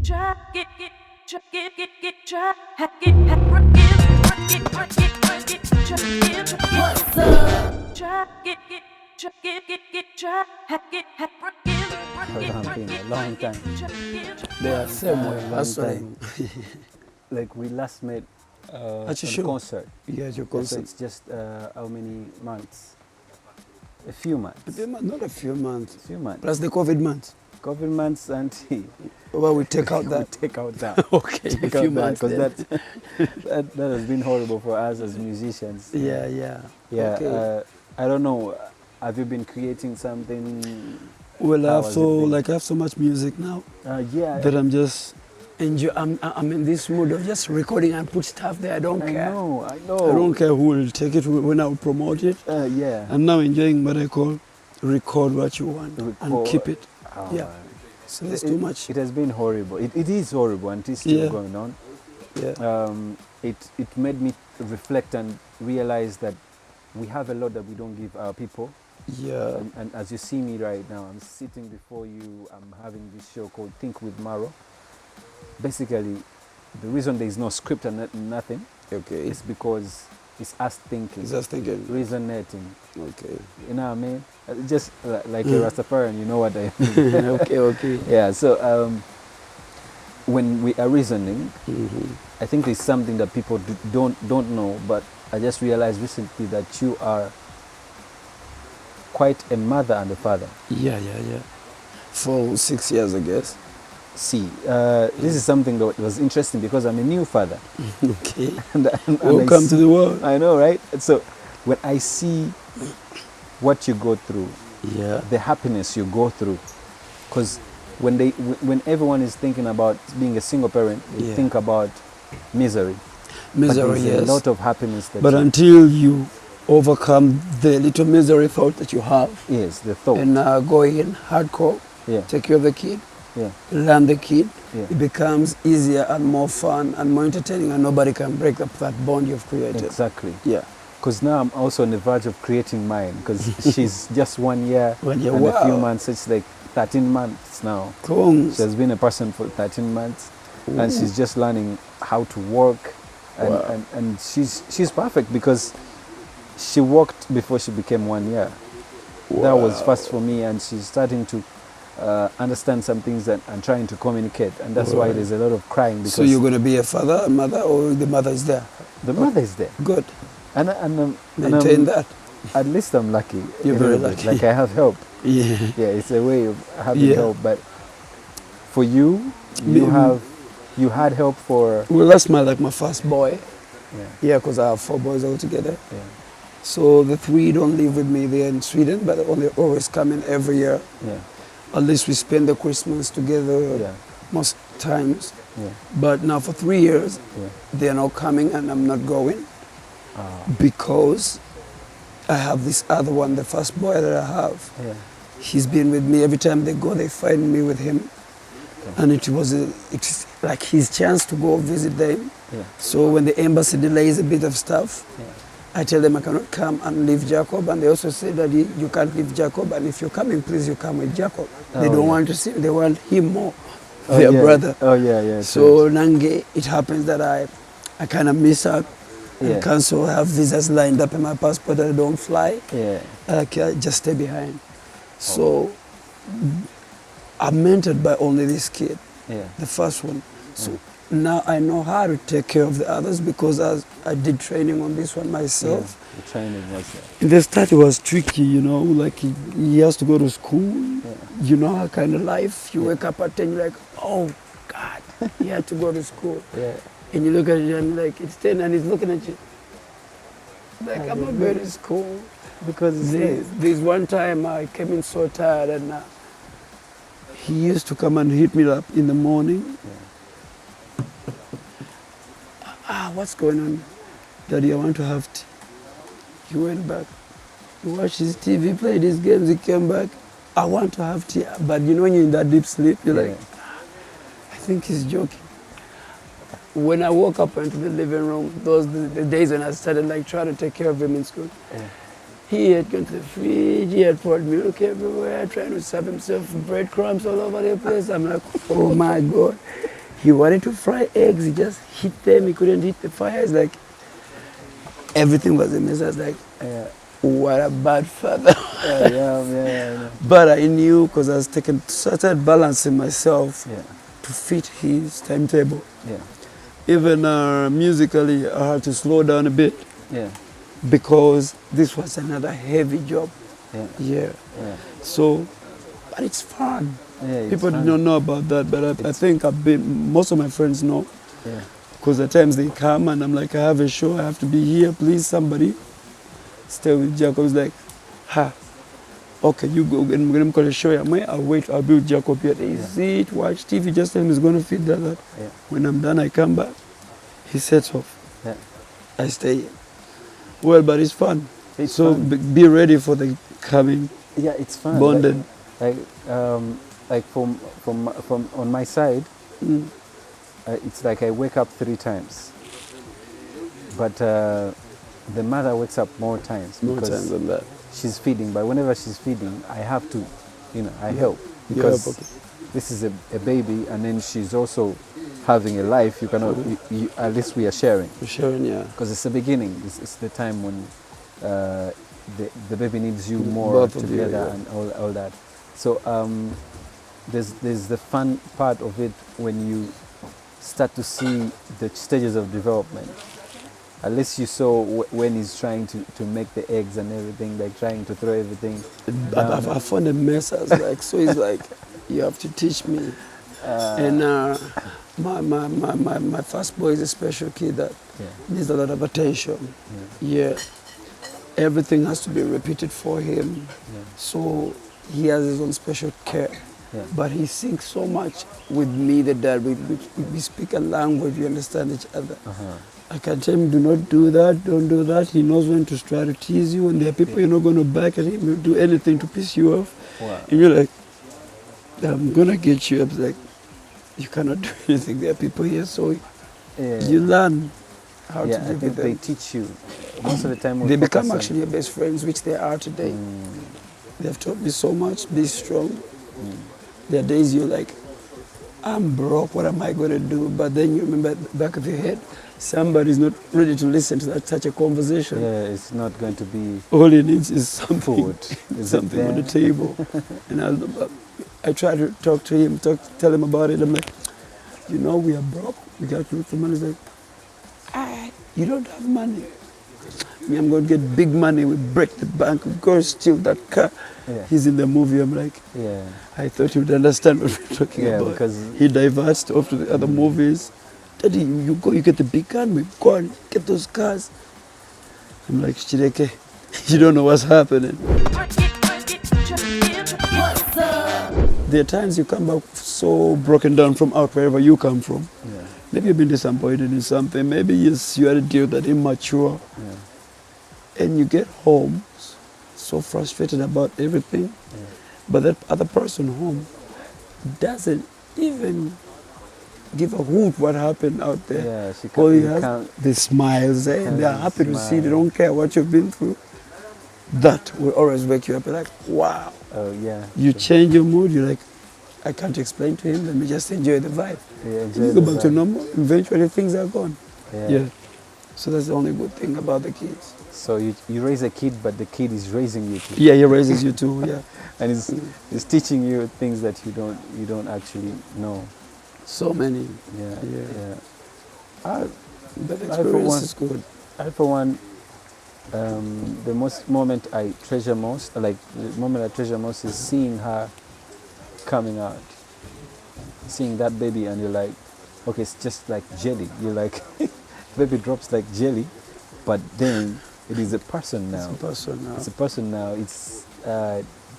What's up? Vampino, long time. They are same way. Long That's why. time. Like we last met At your on show? concert. Yeah, at your So concert. it's just how many months? A few months. Not a few months. Few months. Plus the COVID months. COVID months and Well, we take out that. take out that. Okay, a Take few out that months. because then. that has been horrible for us as musicians. Yeah, yeah. Yeah. Okay. I don't know. Have you been creating something? Well, how has it been? I have so much music now Yeah. that I'm just enjoy. I'm in this mood of just recording and put stuff there. I don't I care. know. I I know. don't care who will take it when I will promote it. Yeah. I'm now enjoying what I call record what you want and Record. keep it. Oh, Yeah. man. So that's too much. It has been horrible. It is horrible and it is still Yeah. going on. Yeah. It made me reflect and realize that we have a lot that we don't give our people. Yeah. And as you see me right now, I'm sitting before you. I'm having this show called Think with Maro. Basically, the reason there is no script and nothing Okay. is because it's us thinking, Just thinking. resonating. Okay. You know what I mean? Just like a Rastafarian, you know what I mean? Okay. Yeah. So when we are reasoning, Mm-hmm. I think there's something that people don't know, but I just realized recently that you are quite a mother and a father. Yeah. For 6 years, I guess. See, this is something that was interesting because I'm a new father. Okay. and Welcome to the world. I know, right? And so when I see what you go through, Yeah. the happiness you go through, because when everyone is thinking about being a single parent, they Yeah. think about misery. Misery, but there's yes. a lot of happiness that But you, until you overcome the little misery thought that you have yes, the thought. and go in hardcore, Yeah, take care of the kid, yeah, learn the kid, yeah. it becomes easier and more fun and more entertaining, and nobody can break up that bond you've created. Exactly. Yeah. Because now I'm also on the verge of creating mine. Because she's just 1 year 1 year, and a few wow. months. It's like 13 months now. Cool. She has been a person for 13 months, and Ooh. she's just learning how to work. And, Wow. and she's perfect because she walked before she became 1 year. That was Wow. first for me, and she's starting to understand some things and trying to communicate, and that's why Right. there's a lot of crying because So you're going to be a father, a mother, or the mother is there? the mother is there, Good. and Maintain that. At least I'm lucky. You're a very little bit. lucky. Like I have help. Yeah. Yeah, it's a way of having Yeah. help. But for you, you had help for. Well, that's my first boy. Yeah, Yeah, because I have 4 boys altogether. yeah, So the 3 don't live with me there in Sweden, but they always come in every year. yeah, At least we spend the Christmas together yeah, most times. yeah, But now for 3 years, yeah. they're not coming and I'm not going Ah, because I have this other one, the first boy that I have. yeah. He's been with me every time they go. They find me with him, and it's like his chance to go visit them. Yeah. So when the embassy delays a bit of stuff, Yeah. I tell them I cannot come and leave Jacob, and they also say that you can't leave Jacob, and if you're coming, please you come with Jacob. They Oh, don't yeah. want to see, they want him more, Oh, their yeah. brother. Oh yeah, yeah. So Nange, it happens that I kind of miss out Yeah. and cancel, have visas lined up in my passport that I don't fly. yeah, I just stay behind. So I'm mentored by only this kid, yeah, the first one. So now I know how to take care of the others because I did training on this one myself. yeah. The training was there. In the start it was tricky, like he has to go to school. Yeah. You know how kind of life, you wake up at 10, you're like, oh God, he had to go to school. Yeah. And you look at it and like, it's 10 and he's looking at you. Like, I'm not going to school. Because There's one time I came in so tired and he used to come and hit me up in the morning. What's going on? Daddy, I want to have tea. He went back. He watched his TV, played his games, he came back. I want to have tea. But when you're in that deep sleep, you're like, I think he's joking. When I woke up into the living room, those the days when I started like trying to take care of him in school, he had gone to the fridge, he had poured milk everywhere, trying to serve himself breadcrumbs all over the place. I'm like, oh my God. He wanted to fry eggs. He just hit them. He couldn't hit the fire. It's like everything was a mess. I was like, Yeah. what a bad father. Yeah. But I knew because I was started balancing myself Yeah. to fit his timetable. Yeah. Even musically, I had to slow down a bit Yeah. because this was another heavy job. Yeah. Yeah. Yeah. So, but it's fun. Yeah. It's People fun. do not know about that, but I think most of my friends know. Yeah. Because at times they come and I'm like, I have a show, I have to be here, please somebody stay with Jacob. He's like, okay, you go, and I'm going to show you. I'll wait, I'll be with Jacob here. They sit, watch TV, just tell him he's going to feed that. Yeah. When I'm done, I come back, he sets off. Yeah. I stay here. Well, but it's fun. It's so fun. be ready for the coming Yeah, it's fun. bonding. Like from on my side, it's like I wake up 3 times, but the mother wakes up more times More because times than that. she's feeding. But whenever she's feeding, I have to, I help because okay. this is a baby, and then she's also having a life. You cannot. At least we are sharing. For sharing, yeah. Because it's the beginning. It's the time when the baby needs you more Both of you, together yeah. and all that. So there's the fun part of it when you start to see the stages of development. At least you saw when he's trying to make the eggs and everything, like trying to throw everything. I found a mess. I was like, so he's like, you have to teach me. And my first boy is a special kid that needs a lot of attention. Yeah. Everything has to be repeated for him. Yeah. So he has his own special care. Yeah. But he syncs so much with me, the dad. We speak a language, we understand each other. I can tell him, do not do that, don't do that. He knows when to try to tease you. And there are people you're not going to back at him. He'll do anything to piss you off. Wow. And you're like, I'm going to get you. I'm like, you cannot do anything. There are people here. So you learn how to I live think with they them. teach you. Most of the time They become actually your best friends, which they are today. They've taught me so much, be strong. There are days you're like, I'm broke, what am I going to do? But then you remember at the back of your head, somebody's not ready to listen to such a conversation. Yeah, it's not going to be All he needs is something, food. Is something it on the there? table. And I try to talk to him, tell him about it. I'm like, we are broke. We got to look for money. He's like, you don't have money. Me, I'm going to get big money. We break the bank. We go steal that car. Yeah. He's in the movie. I'm like, Yeah. I thought you would understand what we're talking Yeah, about. because He diverts off to the other movies. Daddy, you go, you get the big gun, we go and get those cars. I'm like, Chireke, you don't know what's happening. There are times you come back so broken down from out wherever you come from. Yeah. Maybe you've been disappointed in something. Maybe yes, you had to deal with that immature. Yeah. And you get home so frustrated about everything. Yeah. But that other person home doesn't even give a hoot what happened out there. Yeah, she All he can't, has, the smiles, and they're happy to see. They smile. don't care what you've been through. That will always wake you up. You're like, wow. Oh, yeah. You change your mood. You're like, I can't explain to him. Let me just enjoy the vibe. Yeah, You enjoy go the back to vibe. normal. Eventually, things are gone. Yeah. So that's the only good thing about the kids. So you raise a kid, but the kid is raising you too. Yeah, he raises you too. Yeah. And it's teaching you things that you don't actually know. So many. Yeah. Yeah. Yeah. That for experience one- is good. I, for one, the moment I treasure most, is seeing her coming out. Seeing that baby, and you're like, okay, it's just like jelly. You're like, baby drops like jelly, but then it is a person now. It's a person now. It's a person now. It's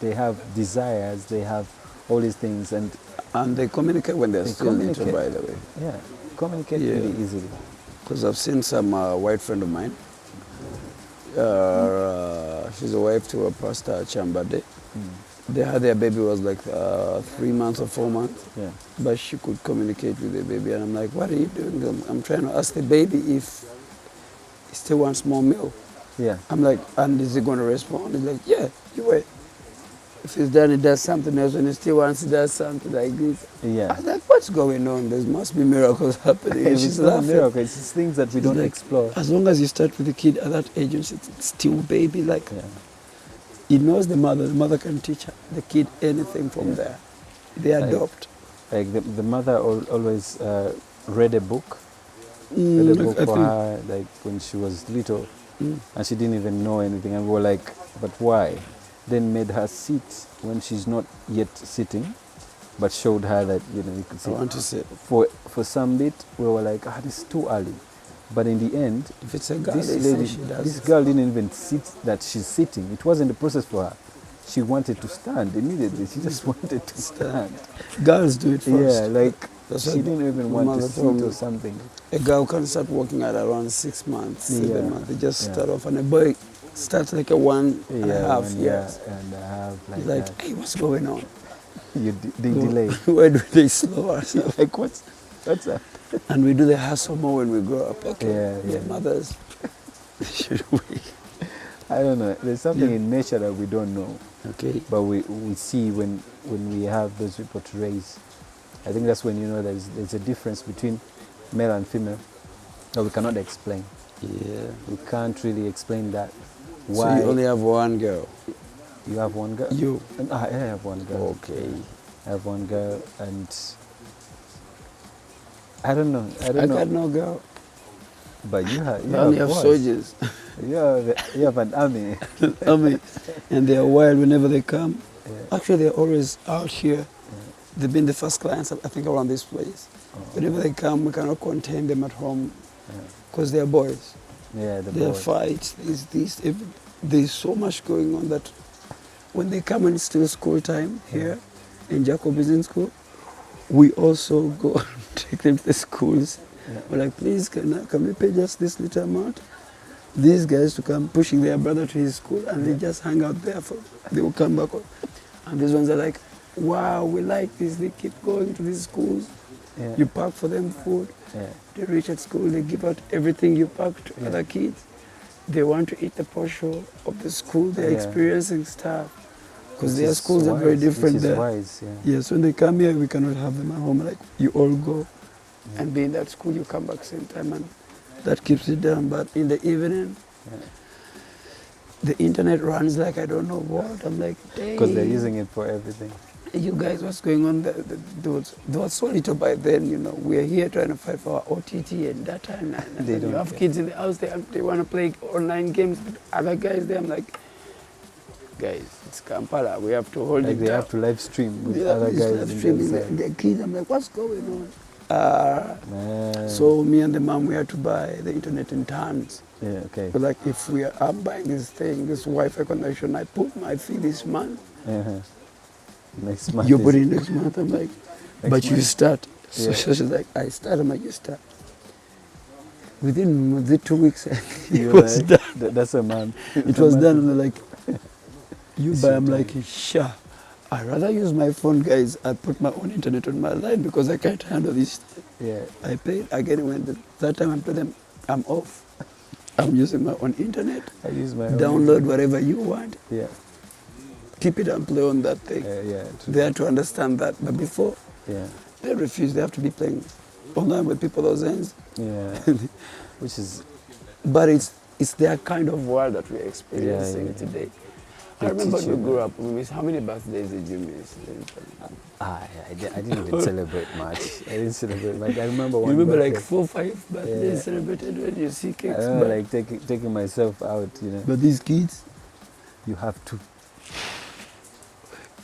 they have desires. They have all these things, and And they communicate when they're They still little, communicate. by the way. yeah, communicate Yeah. really easily. Because I've seen some white friend of mine. She's a wife to a pastor, Chambade. They had their baby was like 3 months or 4 months, Yeah. but she could communicate with the baby. And I'm like, what are you doing? I'm trying to ask the baby if he still wants more milk. Yeah. I'm like, and is he going to respond? He's like, yeah, you wait. If he's done, he does something else. When he still wants, he does something like this. Yeah. I was like, what's going on? There must be miracles happening. And If she's it's not a laughing. miracle, it's just things that we She's don't like, explore. As long as you start with the kid at that age, it's still baby. Like, Yeah. he knows the mother can teach the kid anything from there. They Like- adopt. Like the mother always read a book. Read a Mm, book I for think- her, like when she was little, Mm. and she didn't even know anything. And we were like, but why? Then made her sit when she's not yet sitting, but showed her that you could I sit. want to say, For some bit, we were like, this is too early. But in the end, if it's a girl, this they lady, say she does. this girl didn't even sit that she's sitting. It wasn't the process for her. She wanted to stand immediately. She just wanted to stand. Girls do it first. Yeah, like That's she what didn't even my want to mother sit told me. or something. A girl can start walking at around 6 months, 7 Yeah, months. They just yeah. start off, and a boy starts like a 1.5 1 years. year and a half, like He's like, that. hey, what's going on? They delay. Why do they slow us? Like what's that? And we do the hustle more when we grow up. Okay, Yeah. mothers, should we? I don't know. There's something Yeah. in nature that we don't know, Okay. but we see when we have those people to raise. I think that's when there's a difference between male and female that we cannot explain. Yeah. We can't really explain that. So Why you only have one girl. you have one girl? You. I have one girl. Okay. I have one girl, and I don't know. I I don't know. got no girl. But you have. I only have boys. soldiers. You have an army. I mean, and they are wild whenever they come. Yeah. Actually, they're always out here. They've been the first clients, I think, around this place. Oh. Whenever they come, we cannot contain them at home Yeah. because they're boys. Yeah, the There are boys. fights, there's so much going on that when they come and it's still school time here in Jacob is in school, we also go and take them to the schools. Yeah. We're like, please, can we pay just this little amount? These guys to come pushing their brother to his school and they just hang out there they will come back. And these ones are like, wow, we like this. They keep going to these schools. Yeah. You pack for them food. Yeah. They reach at school, they give out everything you pack to other kids. They want to eat the portion of the school. They're Yeah. experiencing stuff. Because Which their is schools are very wise, different which is there. wise, yeah. Yes, when they come here, we cannot have them at home. Like, you all go and be in that school, you come back same time, and that keeps it down. But in the evening, Yeah. the internet runs like I don't know what. I'm like, dang. Because they're using it for everything. You guys, what's going on? There was so little by then, We're here trying to fight for our OTT and data. And They you don't have care. kids in the house, they want to play online games with other guys there. I'm like, guys, it's Kampala. We have to hold Like it they down. have to live stream with Yeah, other it's guys live in streaming their side. their kids. I'm like, what's going on? Man. So me and the mom, we had to buy the internet in tons. Yeah, okay. But like, if I'm buying this thing, this Wi-Fi connection, I put my fee this month. Uh-huh. Next month. You is- put it next month. I'm like, but you month. start. So Yeah. she's like, I start. I'm like, you start. Within the 2 weeks, it You're was like, done. That's a month. It was done. And they're like, you It's buy. your I'm time. like, sure. I'd rather use my phone, guys. I put my own internet on my line because I can't handle this. Yeah. I paid again when that time I told them I'm off. I'm using my own internet. I use my own. Download whatever you want. Yeah. Keep it and play on that thing. Yeah. True. They had to understand that. But before, Yeah. they refuse. They have to be playing online with people those ends. Yeah. Which is. But it's their kind of world that we're experiencing Yeah. today. They I remember teach when you we grew up, we missed, how many birthdays did you miss? I didn't even celebrate much. I didn't celebrate much. I remember You one. remember like birthday. 4 or 5 birthdays Yeah. celebrated when you see I cakes. remember But, like taking myself out. but these kids, You have to.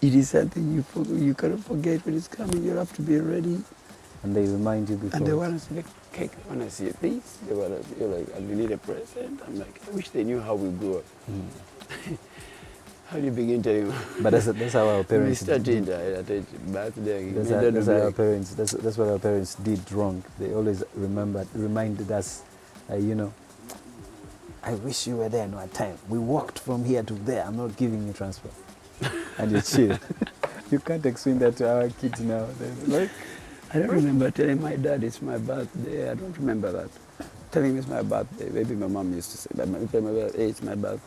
it is something you cannot forget when it's coming. You have to be ready. And they remind you before. And they want us to make cake. They want to see this. They want us, you're like, and we need a present. I'm like, I wish they knew how we grew up. How do you begin telling them? But that's how our parents. Mr. did. Tinda, birthday. That's how our parents. That's what our parents did wrong. They always reminded us, I wish you were there in our time. We walked from here to there. I'm not giving you transfer. And you chill. You can't explain that to our kids now. They're like, I don't remember telling my dad it's my birthday. I don't remember that. Telling him it's my birthday. Maybe my mom used to say that. Maybe my birthday, hey, it's my birthday.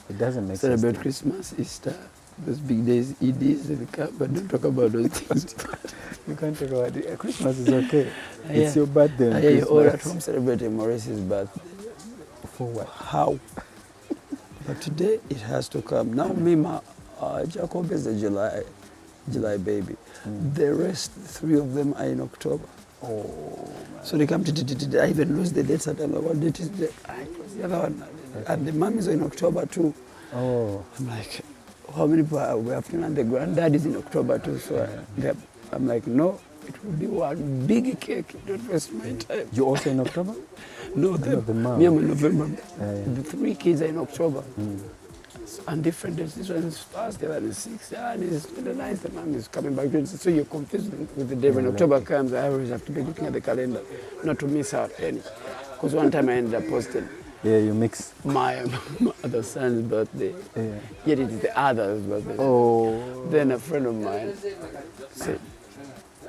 It doesn't make Celebrate sense. Christmas, Easter, those big days, EDs, they come, but don't talk about those things. You can't talk about it. Christmas is okay. Yeah. It's your birthday on You're all at Christmas. home celebrating Maurice's birthday. For what? How? But today it has to come. Now Jacob is a July baby. The rest, 3 of them are in October. Oh, So they come to, I even lose the dates. I don't know what date is the other one. And the mom is in October too. Oh. I'm like, how many people are we have to? And the granddad is in October too. So I'm like, no, it will be one big cake. Don't waste my time. You also in October? No, the mom. me, I'm in November. Yeah. The 3 kids are in October. On different days. This one is first, the other is 6th, and it's the 9th, the mom is coming back. So you're confused with the day. When October comes, I always have to be looking at the calendar, not to miss out any. Because one time I ended up posting Yeah, you mix. my other son's birthday, Yeah. yet it is the other's birthday. Oh. Then a friend of mine said,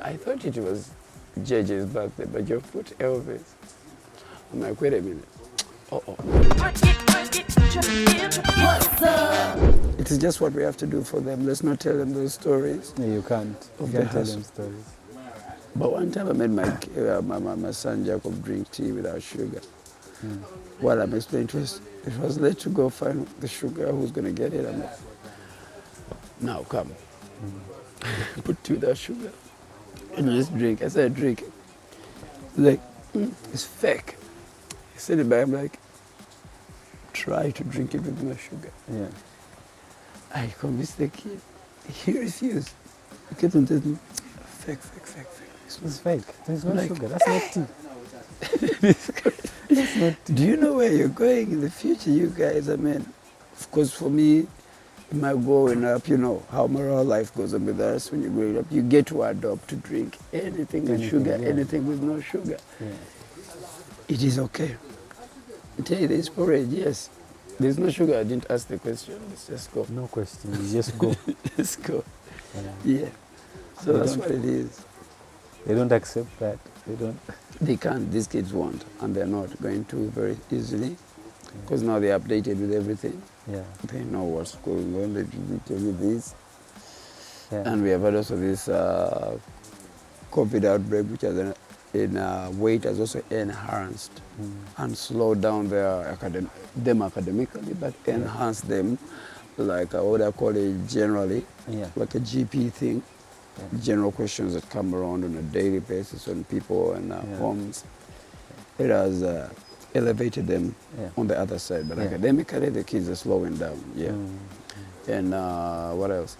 I thought it was JJ's birthday, but you put Elvis. I'm like, wait a minute. It is just what we have to do for them. Let's not tell them those stories. Yeah, you can't. You Of can't the tell hustle. them stories. But one time I made my son Jacob drink tea without sugar. While I'm explaining to us, it was late to go find the sugar, who's going to get it. I'm like, now come. Put tea without sugar. And just drink. I said, drink it. He's like, it's fake. He said it back. I'm like, try to drink it with no sugar. Yeah. I convinced the kid. He refused. He kept on telling me, fake. It's fake. There's no Like- sugar. That's not tea. That's not tea. Do you know where you're going in the future, you guys? I mean, of course, for me, my growing up, you know how moral life goes on with us. When you're growing up, you get to adopt to drink anything with Anything, sugar, yeah. anything with no sugar. Yeah. It is okay. I tell you, there's porridge, yes. There's no sugar. I didn't ask the question. Let's just go. No question. You just go. Let's go. Yeah. Yeah. So They that's don't- what it is. They don't accept that. They don't. They can't. These kids won't, and they're not going to very easily, because now they're updated with everything. Yeah. They know what's going on. They tell you this. Yeah. And we have had also this COVID outbreak, which has weight has also enhanced and slowed down them academically, but enhanced them, like what I call it generally, Yeah. like a GP thing. Yeah. General questions that come around on a daily basis on people and homes. It has elevated them on the other side, but academically the kids are slowing down. Yeah. And what else?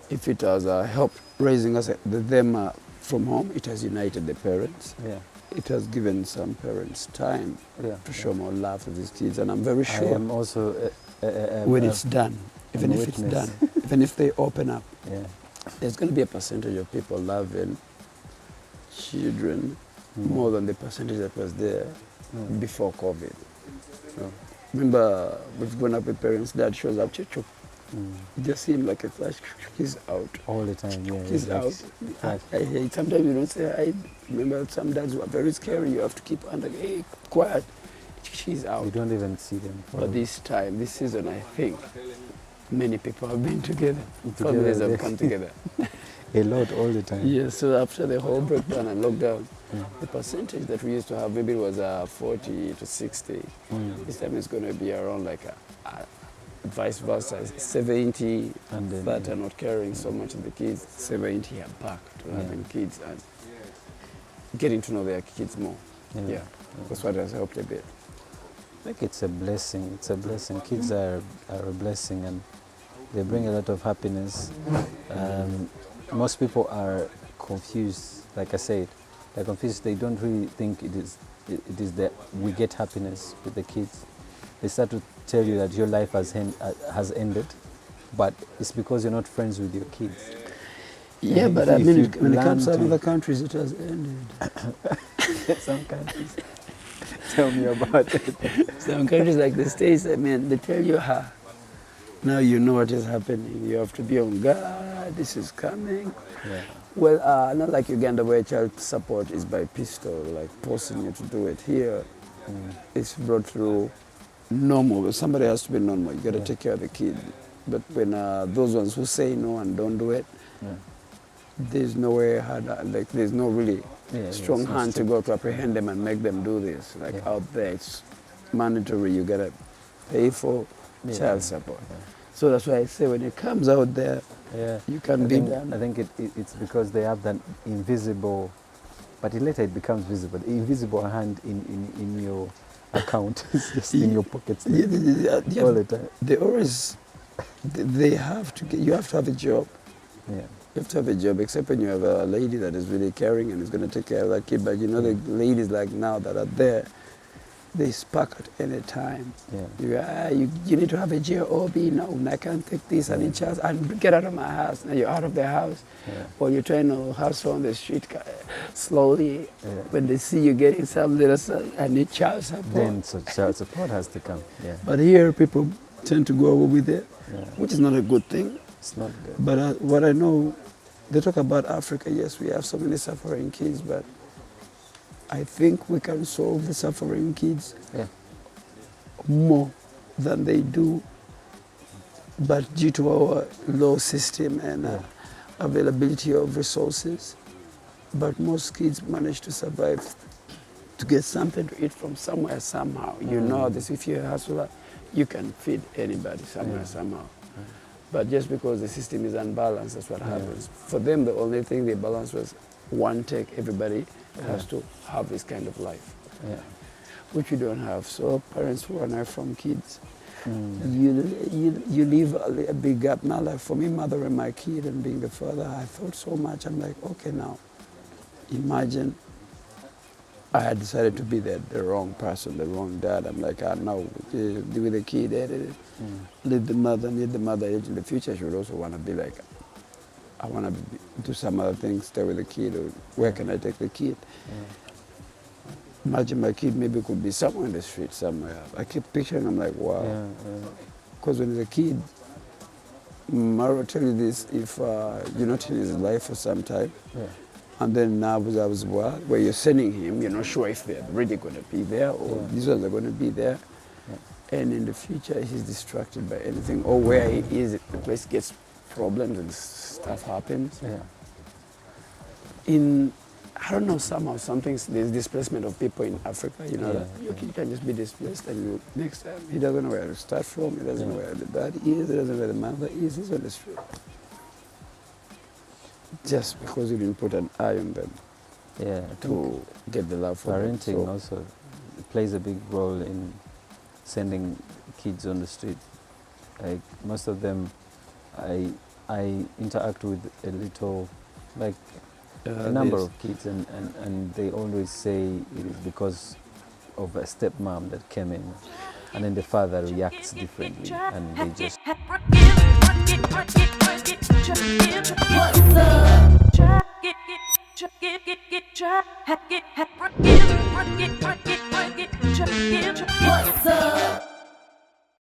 If it has helped raising us them from home, it has united the parents. Yeah. It has given some parents time to show more love to these kids, and I'm very I sure am also when it's done, even if it's witness. done, even if they open up, Yeah. there's going to be a percentage of people loving children more than the percentage that was there before COVID. Remember, we've grown up with parents, dad shows up, chuchuk. It just seemed like a flash, he's out. All the time. Yeah. He's it's like out. flash. I hate, sometimes you don't say hi. Remember, some dads were very scary. You have to keep under, hey, quiet. She's out. You don't even see them. But this time, this season, I think many people have been together. Together, Families have they- come together. A lot all the time. Yes, so after the whole breakdown and lockdown, the percentage that we used to have, maybe it was 40 to 60. This time it's going to be around like vice versa, 70 And then, that are not caring so much of the kids, 70 are back to having kids and getting to know their kids more. Yeah, that's what has helped a bit. I think it's a blessing. It's a blessing. Kids are a blessing, and they bring a lot of happiness. Most people are confused. Like I said, they're confused. They don't really think it is that we get happiness with the kids. They start to tell you that your life has ended, but it's because you're not friends with your kids. Yeah, but If I mean, you when it comes to learn to- other countries, it has ended. Some countries. Tell me about it. Some countries like the States, I mean, they tell you, now you know what is happening. You have to be on guard. This is coming. Yeah. Well, not like Uganda where child support is by pistol, like forcing you to do it. Here, it's brought through normal. Somebody has to be normal. You got to Yeah. take care of the kid. But when those ones who say no and don't do it, Yeah. there's no way like there's no really Yeah, strong it's not hand to go to apprehend them and make them do this. Like Yeah. out there, it's mandatory. You gotta pay for Yeah. child support. Yeah. So that's why I say when it comes out there, Yeah. you can be done. I think it's because they have that invisible, but later it becomes visible. The invisible hand in your account is just in your pockets Yeah, all the time. they always, they have to get, you have to have a job. Yeah. You have to have a job, except when you have a lady that is really caring and is going to take care of that kid. But you know, the ladies like now that are there, they spark at any time. Yeah. You need to have a job. No, I can't take this. I need child. And get out of my house. Now you're out of the house. Yeah. Or you're trying to hustle on the street slowly. Yeah. When they see you getting some little, I need child support. Then so child support has to come. Yeah. But here people tend to go with it, Yeah. which is not a good thing. It's not good. But what I know, they talk about Africa. Yes, we have so many suffering kids, but I think we can solve the suffering kids Yeah. more than they do. But due to our low system and availability of resources, but most kids manage to survive, to get something to eat from somewhere somehow. You know this, if you're a hustler, you can feed anybody somewhere somehow. But just because the system is unbalanced, that's what happens. For them, the only thing they balanced was one take. Everybody has to have this kind of life, which we don't have. So parents who run away from kids, you leave a big gap. Now, like for me, mothering my kid and being the father, I thought so much. I'm like, okay, now, imagine I had decided to be the wrong person, the wrong dad. I'm like, no, with the kid, leave the mother, need the mother age. In the future, she would also want to be like, I want to do some other things, stay with the kid, or where can I take the kid? Imagine my kid maybe could be somewhere in the street somewhere. I keep picturing, I'm like, wow. Because when he's a kid, Maro tell you this, if you're not in his life for some time, and then now where you're sending him, you're not sure if they're really going to be there or these ones are going to be there. And in the future, he's distracted by anything. Or where he is, the place gets problems and stuff happens. I don't know, somehow, there's displacement of people in Africa, you know, that your kid can just be displaced and next time, he doesn't know where to start from, he doesn't know where the dad is, he doesn't know where the mother is, he's on the street. Just because you didn't put an eye on them to get the love for them. Parenting also plays a big role in sending kids on the street. Like most of them, I interact with a number of kids, and they always say it is because of a stepmom that came in, and then the father reacts differently, and they just. What's up?